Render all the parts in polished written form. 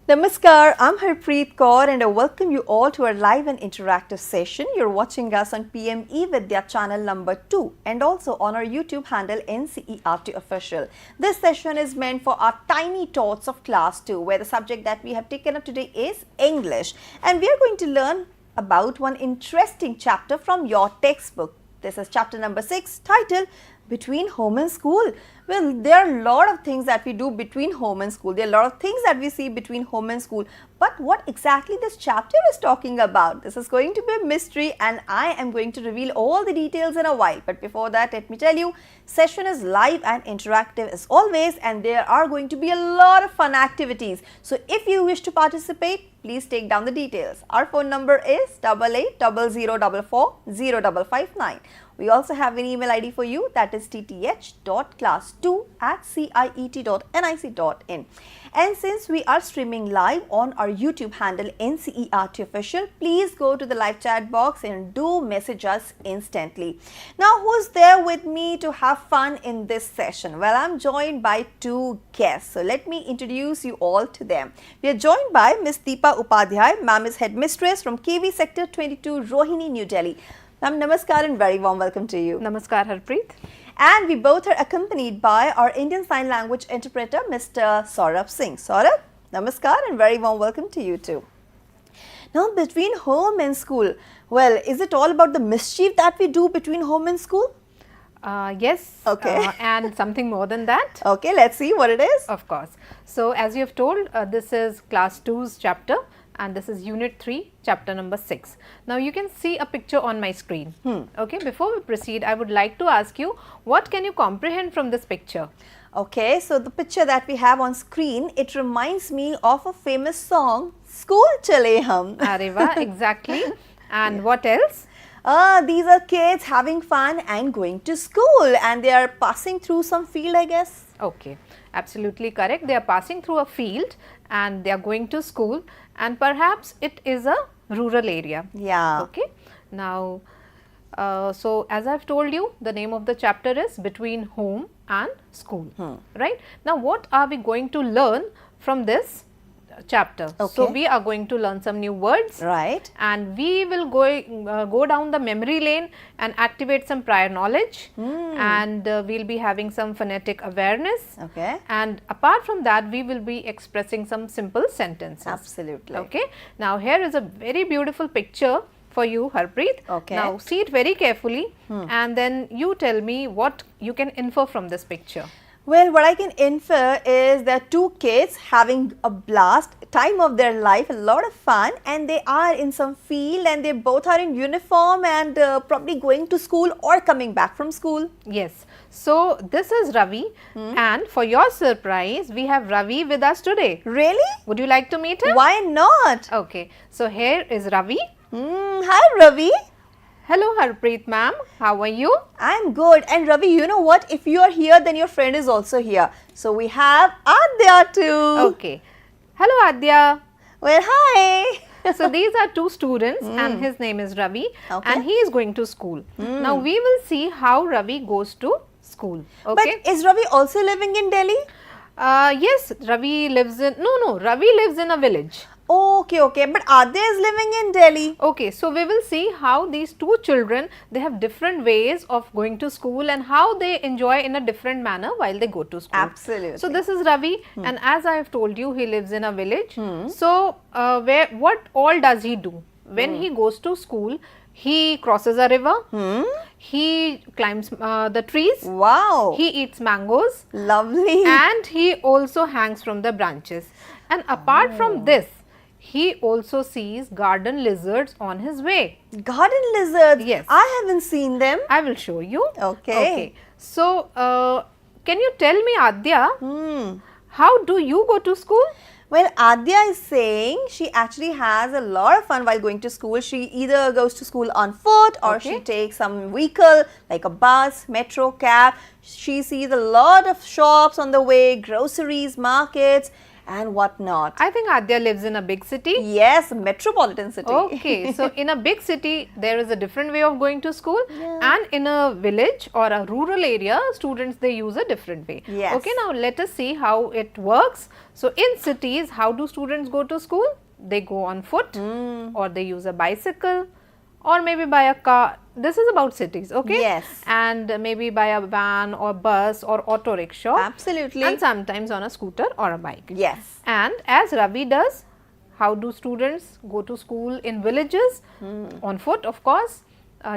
Namaskar, I'm Harpreet Kaur and I welcome you all to our live and interactive session. You're watching us on PME Vidya channel number 2 and also on our YouTube handle NCERT Official. This session is meant for our tiny tots of class 2 where the subject that we have taken up today is English, and we are going to learn about one interesting chapter from your textbook. This is chapter number 6 titled Between Home and School. Well, there are a lot of things that we do between home and school. There are a lot of things that we see between home and school. But what exactly this chapter is talking about? This is going to be a mystery and I am going to reveal all the details in a while. But before that, let me tell you, session is live and interactive as always, and there are going to be a lot of fun activities. So if you wish to participate, please take down the details. Our phone number is 8800440559. We also have an email ID for you, that is tth.class2@ciet.nic.in. And since we are streaming live on our YouTube handle NCERT Official, please go to the live chat box and do message us instantly. Now, who's there with me to have fun in this session? Well, I'm joined by two guests. So let me introduce you all to them. We are joined by Miss Deepa Upadhyay. Ma'am is headmistress from KV Sector 22, Rohini, New Delhi. Ma'am, namaskar and very warm welcome to you. Namaskar, Harpreet. And we both are accompanied by our Indian Sign Language interpreter, Mr. Saurabh Singh. Saurabh, namaskar and very warm welcome to you too. Now, between home and school, well, is it all about the mischief that we do between home and school? Yes, okay. And something more than that. Okay, let's see what it is. Of course. So, as you have told, this is class 2's chapter and this is unit 3, chapter number 6. Now, you can see a picture on my screen. Okay, before we proceed, I would like to ask you, what can you comprehend from this picture? Okay, so the picture that we have on screen, it reminds me of a famous song, School Chale Hum. Areva, exactly. And what else? These are kids having fun and going to school, and they are passing through some field, I guess. Okay, absolutely correct. They are passing through a field and they are going to school, and perhaps it is a rural area. Yeah. Okay. Now, so as I have told you, the name of the chapter is Between Home and School. Right. Now, what are we going to learn from this chapter? Okay. So, we are going to learn some new words. Right. And we will go down the memory lane and activate some prior knowledge. And we will be having some phonetic awareness. Okay. And apart from that, we will be expressing some simple sentences. Absolutely. Okay. Now, here is a very beautiful picture for you, Harpreet. Okay. Now, see it very carefully and then you tell me what you can infer from this picture. Well, what I can infer is that two kids having a blast, time of their life, a lot of fun, and they are in some field and they both are in uniform and probably going to school or coming back from school. Yes. So, this is Ravi and for your surprise, we have Ravi with us today. Really? Would you like to meet him? Why not? Okay. So, here is Ravi. Hi, Ravi. Hello, Harpreet ma'am. How are you? I'm good. And Ravi, you know what? If you are here, then your friend is also here. So we have Adya too. Okay. Hello, Adya. Well, hi. So these are two students and his name is Ravi and he is going to school. Now we will see how Ravi goes to school. Okay. But is Ravi also living in Delhi? Yes, Ravi lives in, Ravi lives in a village. Okay, okay. But Adya is living in Delhi. Okay, so we will see how these two children, they have different ways of going to school and how they enjoy in a different manner while they go to school. Absolutely. So this is Ravi and as I have told you, he lives in a village. So what all does he do? When he goes to school, he crosses a river, he climbs the trees, Wow. he eats mangoes, Lovely. and he also hangs from the branches. And apart from this, he also sees garden lizards on his way. Garden lizards? Yes. I haven't seen them. I will show you. Okay. So, can you tell me, Adya, how do you go to school? Well, Adya is saying she actually has a lot of fun while going to school. She either goes to school on foot or she takes some vehicle like a bus, metro, cab. She sees a lot of shops on the way, groceries, markets. and what not. I think Adya lives in a big city. Yes, metropolitan city. Okay, so in a big city, there is a different way of going to school, and in a village or a rural area, students they use a different way. Yes. Okay, now let us see how it works. So in cities, how do students go to school? They go on foot, or they use a bicycle, or maybe by a car. This is about cities, okay? Yes. And maybe by a van or bus or auto rickshaw. Absolutely. And sometimes on a scooter or a bike. Yes. And as Ravi does, how do students go to school in villages? On foot, of course,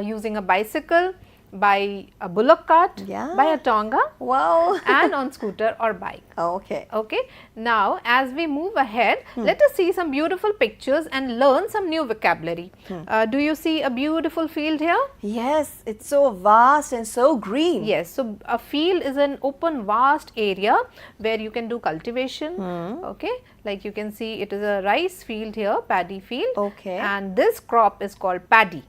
using a bicycle, by a bullock cart, by a tonga, Wow. and on scooter or bike. Okay. Okay. Now, as we move ahead, let us see some beautiful pictures and learn some new vocabulary. Do you see a beautiful field here? Yes, it's so vast and so green. Yes. So, a field is an open vast area where you can do cultivation. Okay. Like you can see it is a rice field here, paddy field. Okay. And this crop is called paddy.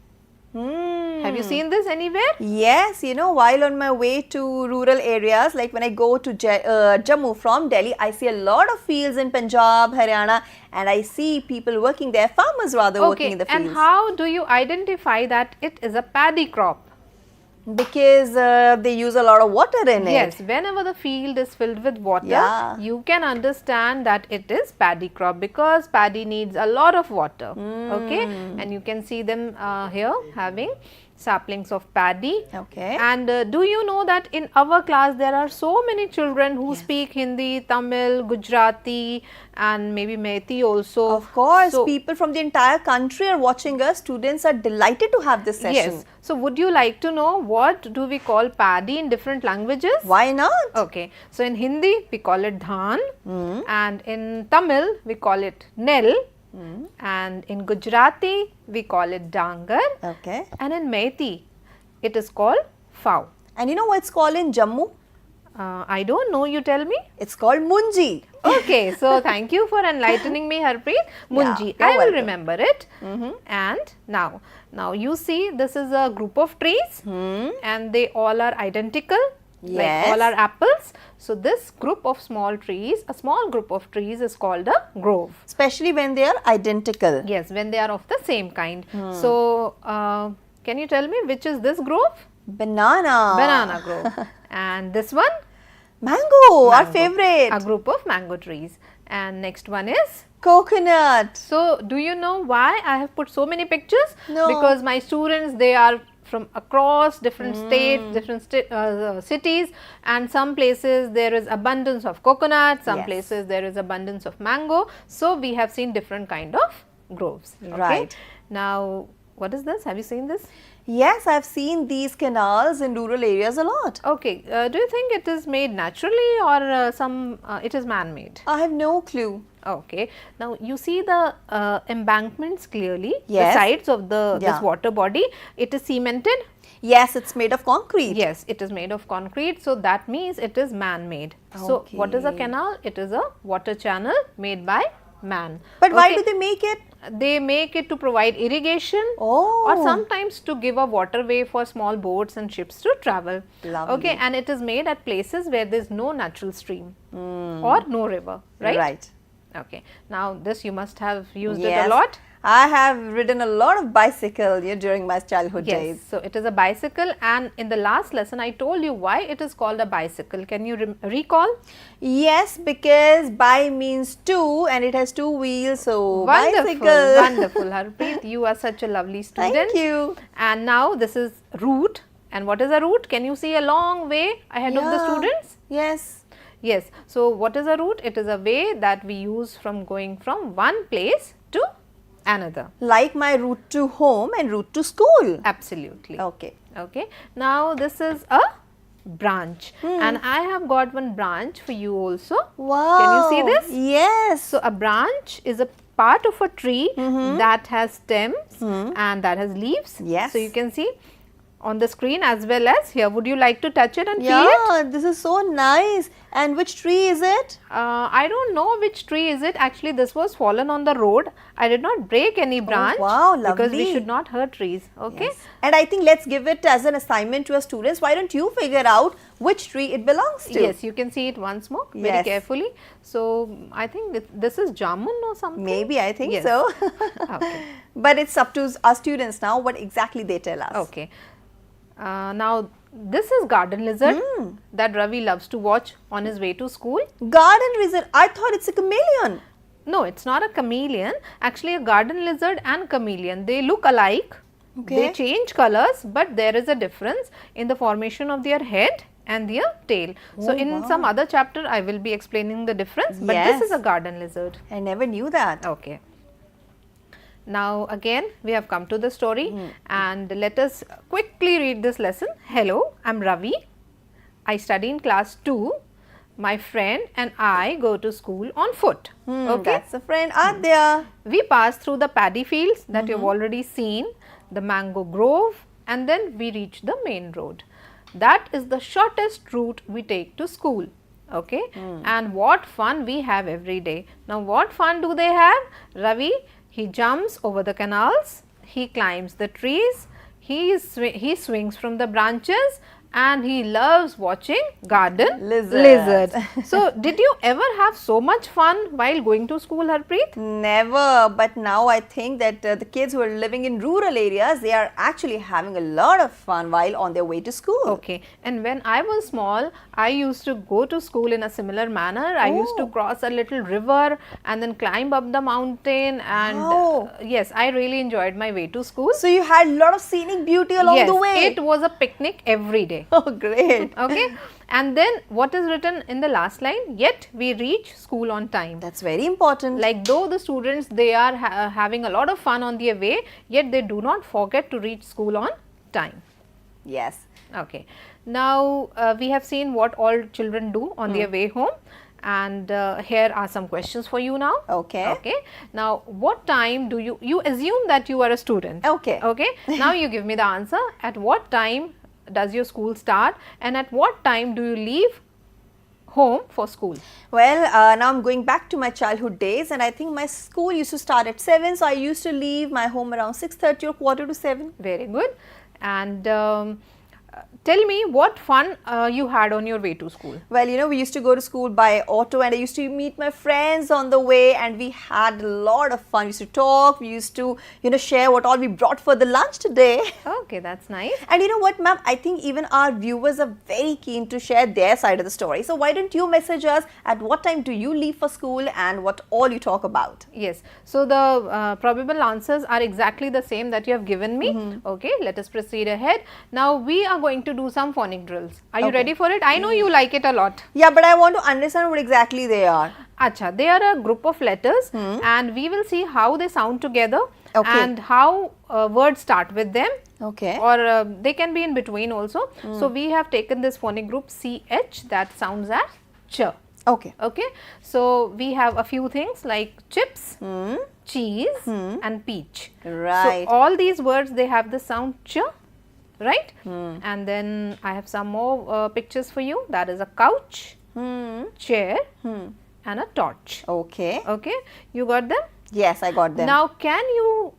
Have you seen this anywhere? Yes, you know, while on my way to rural areas, like when I go to Jammu from Delhi, I see a lot of fields in Punjab, Haryana, and I see people working there, farmers rather working in the fields. And how do you identify that it is a paddy crop? Because they use a lot of water in it. Yes, whenever the field is filled with water, you can understand that it is paddy crop because paddy needs a lot of water. Okay, and you can see them here having saplings of paddy. Okay. And do you know that in our class there are so many children who speak Hindi, Tamil, Gujarati and maybe Methi also. Of course, so, people from the entire country are watching us. Students are delighted to have this session. Yes. So, would you like to know what do we call paddy in different languages? Why not? Okay. So, in Hindi we call it dhan and in Tamil we call it nel. And in Gujarati, we call it dangar. Okay. And in Methi, it is called fau. And you know what it's called in Jammu? I don't know, you tell me. It's called munji. Okay, so thank you for enlightening me, Harpreet. Munji, you're I will welcome. remember it. And now you see this is a group of trees and they all are identical. Like all are apples. So, this group of small trees, a small group of trees is called a grove. Especially when they are identical. Yes, when they are of the same kind. So, can you tell me which is this grove? Banana. Banana grove. And this one? Mango, our favorite. A group of mango trees. And next one is? Coconut. So, do you know why I have put so many pictures? No. Because my students, they are from across different states, different cities, and some places there is abundance of coconut, some places there is abundance of mango. So, we have seen different kind of groves. Okay? Right. Now, what is this? Have you seen this? Yes, I've seen these canals in rural areas a lot. Okay. Do you think it is made naturally or it is man-made? I have no clue. Okay. Now, you see the embankments clearly, Yes. the sides of this water body, it is cemented. Yes, it's made of concrete. Yes, it is made of concrete. So, that means it is man-made. So, what is a canal? It is a water channel made by man. But why do they make it? They make it to provide irrigation or sometimes to give a waterway for small boats and ships to travel. Lovely. Okay, and it is made at places where there is no natural stream or no river, right? Right. Okay. Now, this you must have used it Yes. a lot. I have ridden a lot of bicycle during my childhood days. So, it is a bicycle and in the last lesson I told you why it is called a bicycle. Can you recall? Yes, because bi means two and it has two wheels, so Wonderful, bicycle. wonderful Harpreet, you are such a lovely student. Thank you. And now this is route. And what is a route? Can you see a long way ahead of the students? Yes. Yes. So, what is a route? It is a way that we use from going from one place to another. Like my route to home and route to school. Absolutely. Okay. Okay. Now, this is a branch and I have got one branch for you also. Wow. Can you see this? Yes. So, a branch is a part of a tree that has stems and that has leaves. Yes. So, you can see on the screen as well as here. Would you like to touch it and feel it? Yeah, this is so nice. And which tree is it? I don't know which tree is it. Actually, this was fallen on the road. I did not break any branch wow, because we lovely. should not hurt trees. Okay. Yes. And I think let's give it as an assignment to our students. Why don't you figure out which tree it belongs to? Yes, you can see it once more very Yes. carefully. So, I think this is jamun or something. Maybe, I think Yes. so. Okay. But it's up to our students now what exactly they tell us. Okay. Now, this is garden lizard that Ravi loves to watch on his way to school. Garden lizard. I thought it's a chameleon. No, it's not a chameleon. Actually, a garden lizard and chameleon, they look alike. Okay. They change colors, but there is a difference in the formation of their head and their tail. So, Oh, in wow. some other chapter, I will be explaining the difference, but Yes. this is a garden lizard. I never knew that. Okay. Now, again, we have come to the story and let us quickly read this lesson. Hello, I am Ravi. I study in class 2. My friend and I go to school on foot. Okay. That's a friend. Adya. We pass through the paddy fields that you have already seen, the mango grove, and then we reach the main road. That is the shortest route we take to school. Okay. And what fun we have every day. Now, what fun do they have? Ravi, he jumps over the canals, he climbs the trees, he swings from the branches, and he loves watching garden Lizards. So, did you ever have so much fun while going to school, Harpreet? Never, but now I think that the kids who are living in rural areas, they are actually having a lot of fun while on their way to school. Okay, and when I was small, I used to go to school in a similar manner. I used to cross a little river and then climb up the mountain, and Wow. yes, I really enjoyed my way to school. So you had a lot of scenic beauty along Yes, the way. it was a picnic every day. Oh, great. Okay, and then what is written in the last line? Yet we reach school on time. That's very important. Like though the students, they are having a lot of fun on their way, yet they do not forget to reach school on time. Yes. Okay. Now, we have seen what all children do on their way home, and here are some questions for you now. Okay. Okay. Now, what time do you assume that you are a student? Okay. Okay. Now, you give me the answer. At what time does your school start, and at what time do you leave home for school? Well, now I'm going back to my childhood days, and I think my school used to start at 7, so I used to leave my home around 6:30 or quarter to 7. Very good. And tell me what fun you had on your way to school. Well, you know, we used to go to school by auto, and I used to meet my friends on the way, and we had a lot of fun. We used to talk, we used to, you know, share what all we brought for the lunch today. Okay, that's nice. And you know what, ma'am, I think even our viewers are very keen to share their side of the story. So why don't you message us at what time do you leave for school and what all you talk about? Yes. So, the probable answers are exactly the same that you have given me. Okay, let us proceed ahead. Now, we are going to do some phonic drills. Are you Okay. ready for it? I know you like it a lot. Yeah, but I want to understand what exactly they are. Acha, they are a group of letters and we will see how they sound together Okay. and how words start with them. Okay. Or they can be in between also. So, we have taken this phonic group CH that sounds as ch. Okay. Okay. So, we have a few things like chips, cheese and peach. Right. So, all these words they have the sound ch, right? And then I have some more pictures for you. That is a couch, chair and a torch. Okay. Okay. You got them? Yes, I got them. Now, can you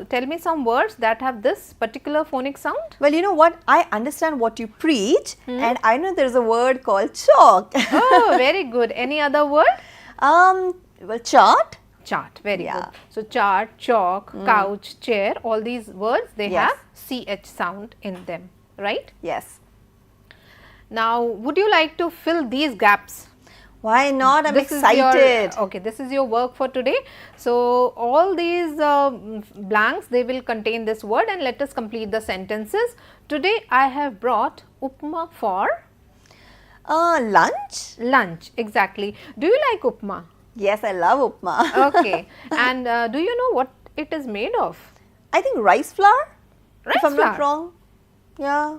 tell me some words that have this particular phonic sound? Well, you know what? I understand what you preach, and I know there is a word called chalk. Oh, very good. Any other word? Well, chart. Chart, very Yeah. good. So, chart, chalk, couch, chair, all these words they Yes. have CH sound in them, right? Yes. Now, would you like to fill these gaps? Why not? I'm This is excited. okay, this is your work for today. So, all these blanks, they will contain this word, and let us complete the sentences. Today, I have brought upma for Lunch? lunch. Exactly. Do you like upma? Yes, I love upma. Okay. And do you know what it is made of? I think rice flour. Rice if I'm flour? not wrong. Yeah.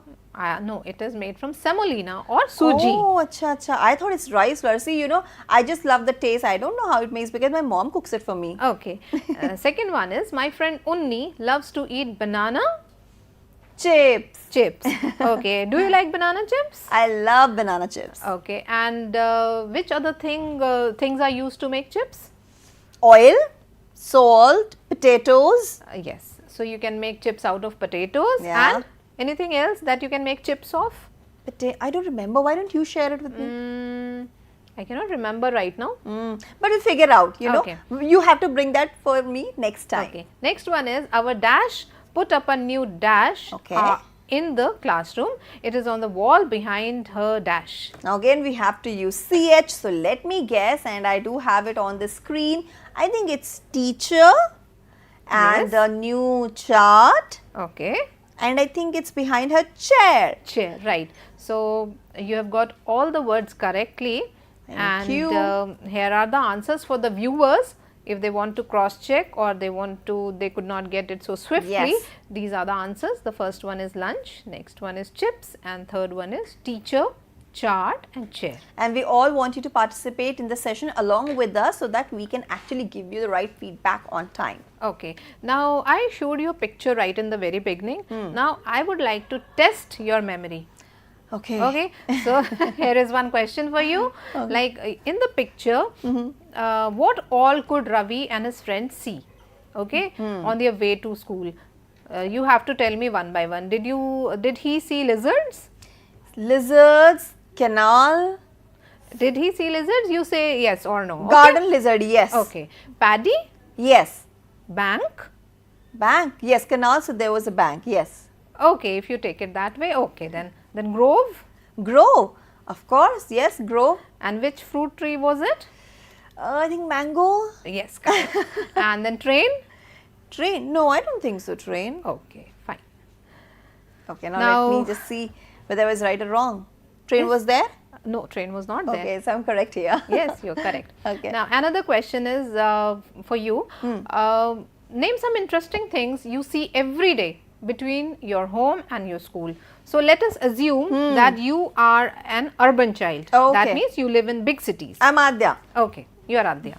No, it is made from semolina or suji. Oh, acha, acha. I thought it's rice flour. See, you know, I just love the taste. I don't know how it makes because my mom cooks it for me. Okay. Second one is, my friend Unni loves to eat banana Chips. Chips. Okay. Do you like banana chips? I love banana chips. Okay. And which other things are used to make chips? Oil, salt, potatoes. Yes. So you can make chips out of potatoes. Yeah. And anything else that you can make chips of? I don't remember. Why don't you share it with me? I cannot remember right now. But we'll figure out, you know. Okay. You have to bring that for me next time. Okay. Next one is our dash put up a new dash Okay. in the classroom. It is on the wall behind her dash. Now again we have to use CH. So let me guess, and I do have it on the screen. I think it's teacher and Yes. the new chart. Okay. And I think it's behind her chair. Chair, right. So you have got all the words correctly. Thank and you. Here are the answers for the viewers. If they want to cross check or they could not get it so swiftly, Yes. these are the answers. The first one is lunch, next one is chips, and third one is teacher, chart and chair. And we all want you to participate in the session along with us so that we can actually give you the right feedback on time. Okay. Now I showed you a picture right in the very beginning. Now I would like to test your memory. Okay. Okay. So here is one question for you. Okay. Like in the picture, what all could Ravi and his friends see? Okay. On their way to school. You have to tell me one by one. Did he see lizards? Lizards, canal, Did he see lizards? You say yes or no. Okay? garden lizard, yes. Okay. Paddy? Yes. Bank? Bank, yes. Canal, so there was a bank, yes. Okay, if you take it that way, okay then. Then grove? Grow, of course, yes, grow. And which fruit tree was it? I think mango. Yes, correct. And then train? Train, no, I don't think so, train. Okay, fine. Okay, now let me just see whether I was right or wrong. Train was there? No, train was not there. Okay, so I'm correct here. Yes, you're correct. Okay. Now, another question is for you. Name some interesting things you see every day between your home and your school. So, let us assume that you are an urban child. Okay. That means you live in big cities. I'm Adya. Okay, you are Adya.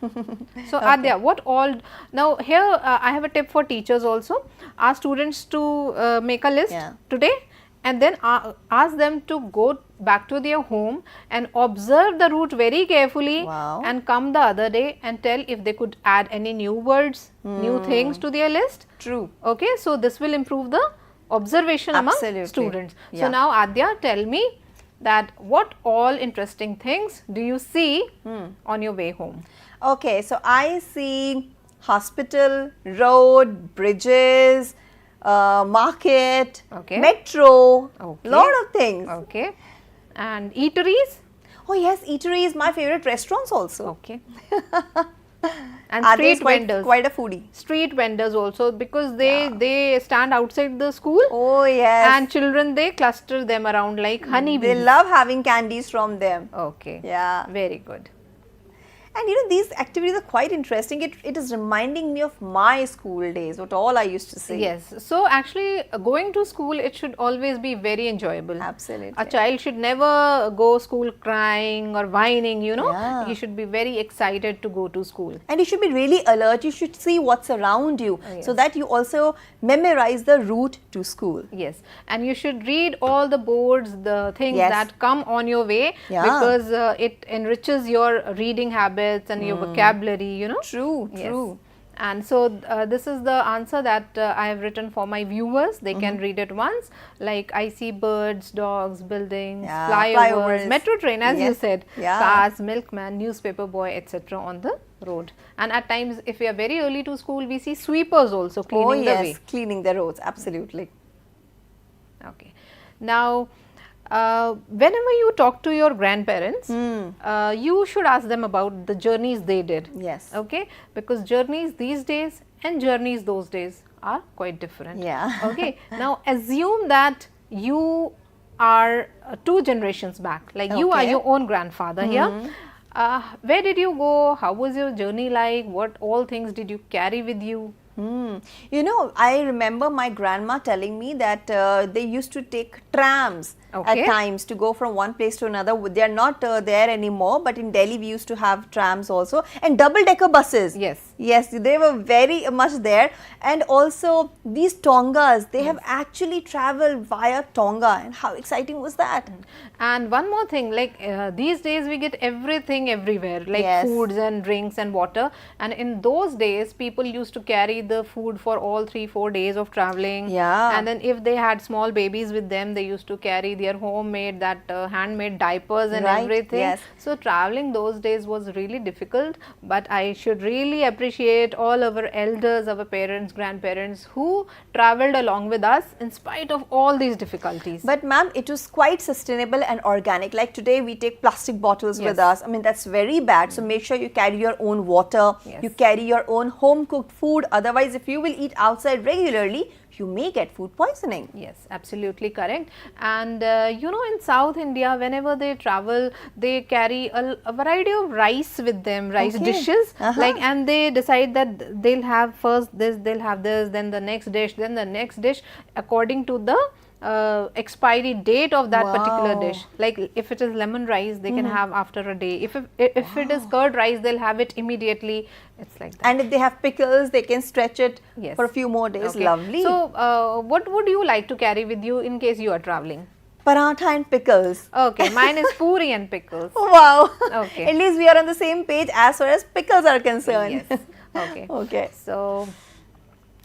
So, Adya, what all, now here I have a tip for teachers also. Ask students to make a list today and then ask them to go back to their home and observe the route very carefully and come the other day and tell if they could add any new words, new things to their list. True. Okay, so this will improve the observation among students. So, now Adya, tell me that what all interesting things do you see on your way home? Okay, so I see hospital, road, bridges, market, metro, lot of things. Okay. And eateries? Oh yes, eateries, my favorite restaurants also. Okay. And street vendors. Quite a foodie. Street vendors also, because they stand outside the school. Oh yes. And children, they cluster them around like honeybees. They love having candies from them. Okay. Yeah. Very good. And you know, these activities are quite interesting. It is reminding me of my school days, what all I used to see. Yes. So, actually going to school, it should always be very enjoyable. Absolutely. A child should never go school crying or whining, you know. He should be very excited to go to school. And you should be really alert. You should see what's around you so that you also memorize the route to school. Yes. And you should read all the boards, the things that come on your way because it enriches your reading habits and your vocabulary, you know. True, true. And so, this is the answer that I have written for my viewers. They can read it once, like I see birds, dogs, buildings, flyovers, metro train as you said, cars, milkman, newspaper boy, etc. on the road. And at times, if we are very early to school, we see sweepers also cleaning the way. Cleaning the roads, absolutely. Okay. Now, whenever you talk to your grandparents, you should ask them about the journeys they did. Yes. Okay, because journeys these days and journeys those days are quite different. Yeah. Okay. Now, assume that you are 2 generations back, like you are your own grandfather here. Where did you go? How was your journey like? What all things did you carry with you? You know, I remember my grandma telling me that they used to take trams at times to go from one place to another. They are not there anymore, but in Delhi we used to have trams also, and double-decker buses. Yes. Yes, they were very much there. And also these Tongas, they have actually traveled via Tonga, and how exciting was that? And one more thing, like these days we get everything everywhere, like foods and drinks and water, and in those days people used to carry the food for all 3-4 days of traveling. Yeah. And then if they had small babies with them, they used to carry their homemade, that handmade diapers and everything. Yes. So traveling those days was really difficult, but I should really appreciate all our elders, our parents, grandparents who traveled along with us in spite of all these difficulties. But ma'am, it was quite sustainable and organic. Like today we take plastic bottles with us. I mean, that's very bad. So make sure you carry your own water, you carry your own home cooked food. Otherwise, if you will eat outside regularly, you may get food poisoning. Yes, absolutely correct. And you know, in South India, whenever they travel, they carry a variety of rice with them, rice dishes, like, and they decide that they'll have first this, they'll have this, then the next dish, then the next dish, according to the expiry date of that particular dish. Like if it is lemon rice, they can have after a day. If it is curd rice, they'll have it immediately. It's like that. And if they have pickles, they can stretch it for a few more days. Lovely. So what would you like to carry with you in case you are traveling? Paratha and pickles. Okay, mine is puri and pickles. Wow. Okay. At least we are on the same page as far as pickles are concerned. Yes. Okay. Okay. So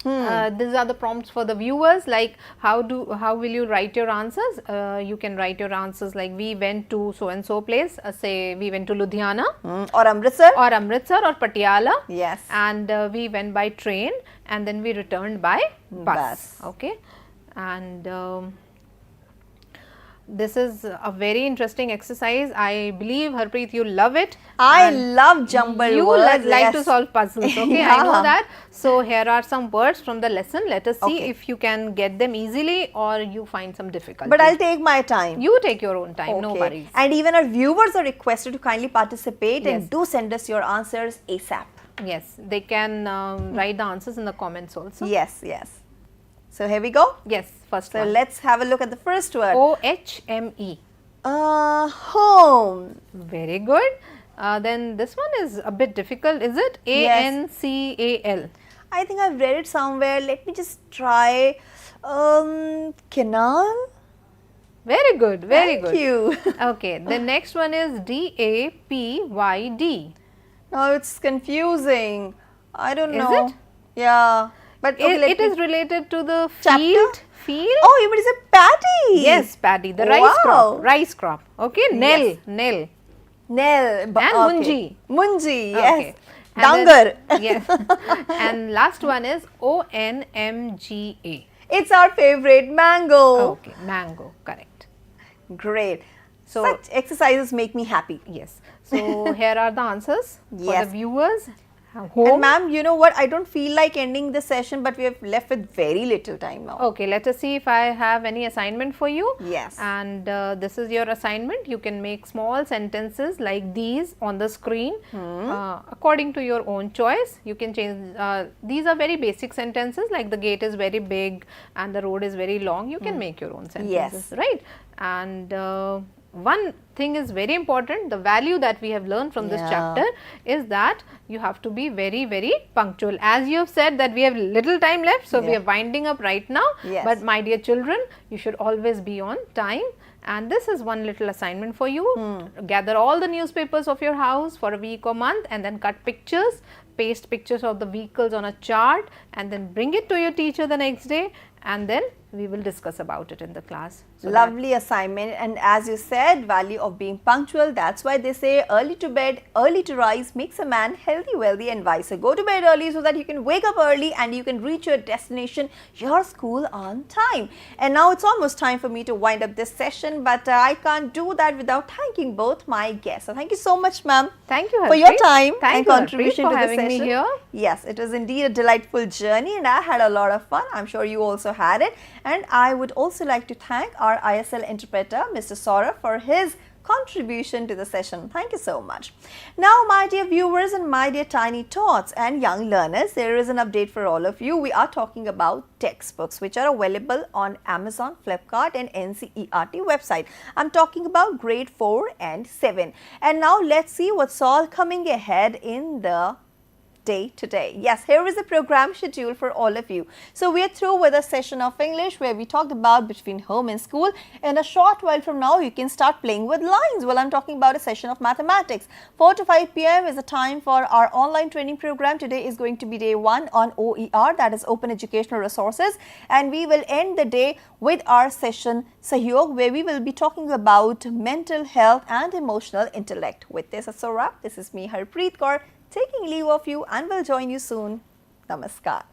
these are the prompts for the viewers, like how will you write your answers? You can write your answers like we went to so and so place, say we went to Ludhiana or Amritsar or Patiala. Yes. And we went by train and then we returned by bus. Okay. And this is a very interesting exercise. I believe, Harpreet, you love it. I love jumbled words. You like to solve puzzles, okay? I know that. So here are some words from the lesson. Let us see if you can get them easily or you find some difficulty. But I'll take my time. You take your own time, no worries. And even our viewers are requested to kindly participate and do send us your answers ASAP. Yes, they can write the answers in the comments also. Yes, yes. So here we go. Yes, first so one. So let's have a look at the first word. O-H-M-E. Home. Very good. Then this one is a bit difficult, is it? A-N-C-A-L. I think I've read it somewhere. Let me just try. Canal. Very good, very good. Thank you. Okay, the next one is D-A-P-Y-D. No, it's confusing. I don't know. Is it? Yeah. But okay, it is related to the field. Oh, but it's a paddy. Yes, paddy. The rice crop. Rice crop. Okay. Nell. Nell. And Munji. Munji. Yes. Okay. Dangar. Yes. And last one is O-N-M-G-A. It's our favorite, mango. Okay, mango. Correct. Great. So such exercises make me happy. Yes. So here are the answers for the viewers. Home. And ma'am, you know what? I don't feel like ending the session, but we have left with very little time now. Okay, let us see if I have any assignment for you. Yes. And this is your assignment. You can make small sentences like these on the screen according to your own choice. You can change. These are very basic sentences like the gate is very big and the road is very long. You can make your own sentences, right? And one thing is very important, the value that we have learned from this chapter is that you have to be very, very punctual. As you have said that we have little time left, so we are winding up right now. But my dear children, you should always be on time. And this is one little assignment for you. Gather all the newspapers of your house for a week or month and then cut pictures, paste pictures of the vehicles on a chart and then bring it to your teacher the next day, and then we will discuss about it in the class. So lovely assignment, and as you said, value of being punctual. That's why they say early to bed, early to rise makes a man healthy, wealthy and wise. So go to bed early so that you can wake up early and you can reach your destination, your school, on time. And now it's almost time for me to wind up this session, but I can't do that without thanking both my guests. So thank you so much, ma'am. Thank you, Harpreet, for your time and contribution for to the having session. Me here. Yes, it was indeed a delightful journey and I had a lot of fun. I'm sure you also had it. And I would also like to thank our ISL interpreter, Mr. Saurabh, for his contribution to the session. Thank you so much. Now, my dear viewers and my dear tiny tots and young learners, there is an update for all of you. We are talking about textbooks which are available on Amazon, Flipkart and NCERT website. I'm talking about grade 4 and 7. And now let's see what's all coming ahead in the day today. Yes, here is the program schedule for all of you. So we are through with a session of English where we talked about between home and school. In a short while from now, you can start playing with lines. Well, I'm talking about a session of mathematics. 4 to 5 p.m. is the time for our online training program. Today is going to be day 1 on OER, that is Open Educational Resources. And we will end the day with our session Sahyog, where we will be talking about mental health and emotional intellect. With this, it's a wrap. This is me, Harpreet Kaur, taking leave of you, and will join you soon. Namaskar.